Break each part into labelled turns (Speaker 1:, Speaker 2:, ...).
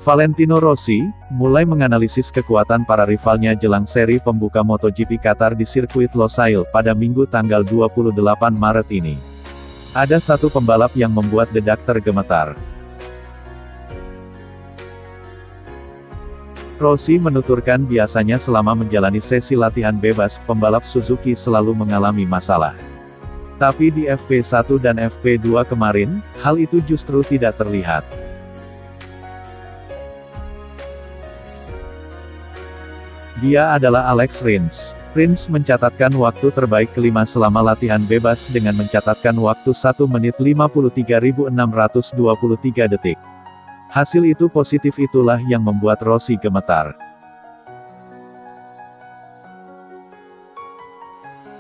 Speaker 1: Valentino Rossi, mulai menganalisis kekuatan para rivalnya jelang seri pembuka MotoGP Qatar di sirkuit Losail pada Minggu tanggal 28 Maret ini. Ada satu pembalap yang membuat dedak tergemetar. Rossi menuturkan biasanya selama menjalani sesi latihan bebas, pembalap Suzuki selalu mengalami masalah. Tapi di FP1 dan FP2 kemarin, hal itu justru tidak terlihat. Dia adalah Alex Rins. Rins mencatatkan waktu terbaik kelima selama latihan bebas dengan mencatatkan waktu 1 menit 53.623 detik. Hasil itu positif, itulah yang membuat Rossi gemetar.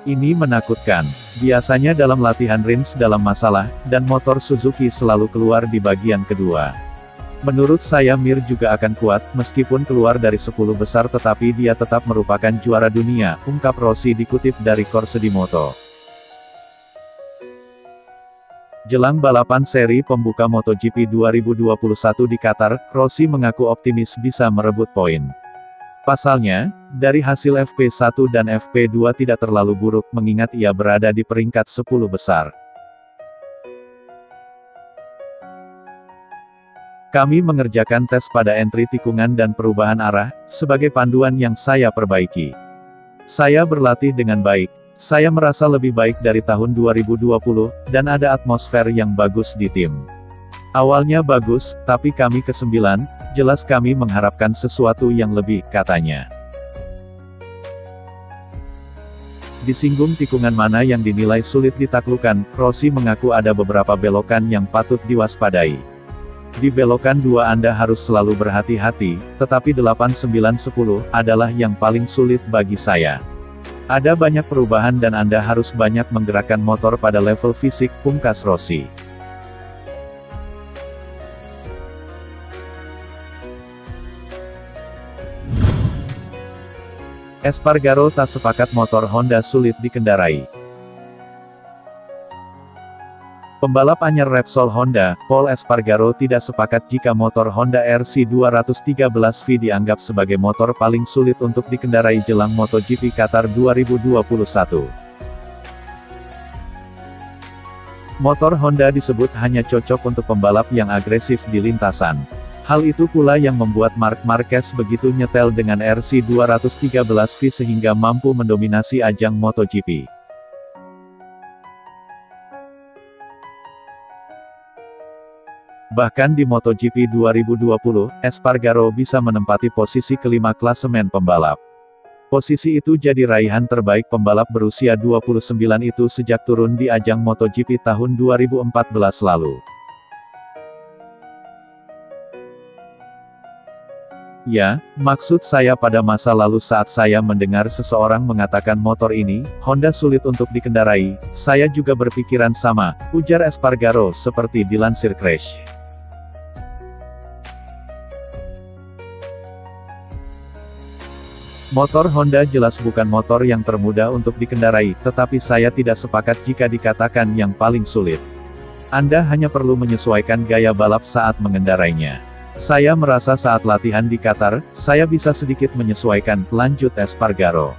Speaker 1: Ini menakutkan. Biasanya dalam latihan Rins dalam masalah, dan motor Suzuki selalu keluar di bagian kedua. Menurut saya Mir juga akan kuat, meskipun keluar dari 10 besar tetapi dia tetap merupakan juara dunia, ungkap Rossi dikutip dari Corse di Moto. Jelang balapan seri pembuka MotoGP 2021 di Qatar, Rossi mengaku optimis bisa merebut poin. Pasalnya, dari hasil FP1 dan FP2 tidak terlalu buruk mengingat ia berada di peringkat 10 besar. Kami mengerjakan tes pada entry tikungan dan perubahan arah, sebagai panduan yang saya perbaiki. Saya berlatih dengan baik. Saya merasa lebih baik dari tahun 2020, dan ada atmosfer yang bagus di tim. Awalnya bagus, tapi kami ke-9, jelas kami mengharapkan sesuatu yang lebih, katanya. Disinggung tikungan mana yang dinilai sulit ditaklukkan, Rossi mengaku ada beberapa belokan yang patut diwaspadai. Di belokan 2 Anda harus selalu berhati-hati, tetapi 8, 9, 10 adalah yang paling sulit bagi saya. Ada banyak perubahan dan Anda harus banyak menggerakkan motor pada level fisik, pungkas Rossi. Espargaro tak sepakat motor Honda sulit dikendarai. Pembalap anyar Repsol Honda, Pol Espargaro tidak sepakat jika motor Honda RC213V dianggap sebagai motor paling sulit untuk dikendarai jelang MotoGP Qatar 2021. Motor Honda disebut hanya cocok untuk pembalap yang agresif di lintasan. Hal itu pula yang membuat Marc Marquez begitu nyetel dengan RC213V sehingga mampu mendominasi ajang MotoGP. Bahkan di MotoGP 2020, Espargaro bisa menempati posisi kelima klasemen pembalap. Posisi itu jadi raihan terbaik pembalap berusia 29 itu sejak turun di ajang MotoGP tahun 2014 lalu. Ya, maksud saya pada masa lalu saat saya mendengar seseorang mengatakan motor ini, Honda sulit untuk dikendarai, saya juga berpikiran sama, ujar Espargaro seperti dilansir Crash. Motor Honda jelas bukan motor yang termudah untuk dikendarai, tetapi saya tidak sepakat jika dikatakan yang paling sulit. Anda hanya perlu menyesuaikan gaya balap saat mengendarainya. Saya merasa saat latihan di Qatar, saya bisa sedikit menyesuaikan, lanjut Espargaro.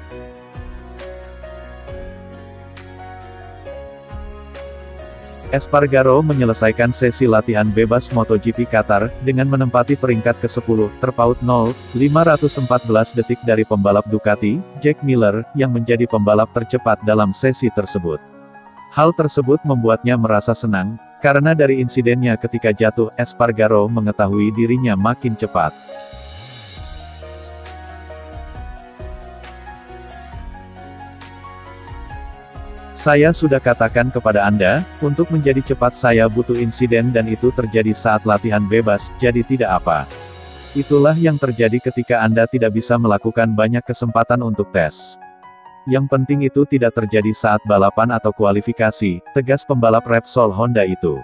Speaker 1: Espargaro menyelesaikan sesi latihan bebas MotoGP Qatar, dengan menempati peringkat ke-10, terpaut 0,514 detik dari pembalap Ducati, Jack Miller, yang menjadi pembalap tercepat dalam sesi tersebut. Hal tersebut membuatnya merasa senang, karena dari insidennya ketika jatuh, Espargaro mengetahui dirinya makin cepat. Saya sudah katakan kepada Anda, untuk menjadi cepat saya butuh insiden dan itu terjadi saat latihan bebas, jadi tidak apa. Itulah yang terjadi ketika Anda tidak bisa melakukan banyak kesempatan untuk tes. Yang penting itu tidak terjadi saat balapan atau kualifikasi, tegas pembalap Repsol Honda itu.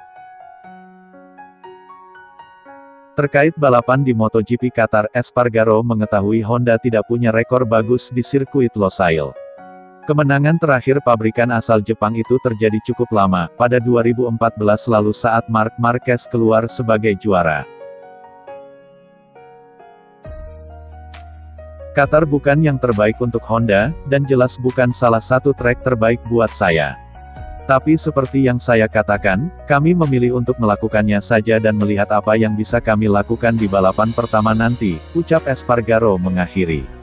Speaker 1: Terkait balapan di MotoGP Qatar, Espargaro mengetahui Honda tidak punya rekor bagus di sirkuit Losail. Kemenangan terakhir pabrikan asal Jepang itu terjadi cukup lama, pada 2014 lalu saat Marc Marquez keluar sebagai juara. Qatar bukan yang terbaik untuk Honda, dan jelas bukan salah satu trek terbaik buat saya. Tapi seperti yang saya katakan, kami memilih untuk melakukannya saja dan melihat apa yang bisa kami lakukan di balapan pertama nanti, ucap Espargaro mengakhiri.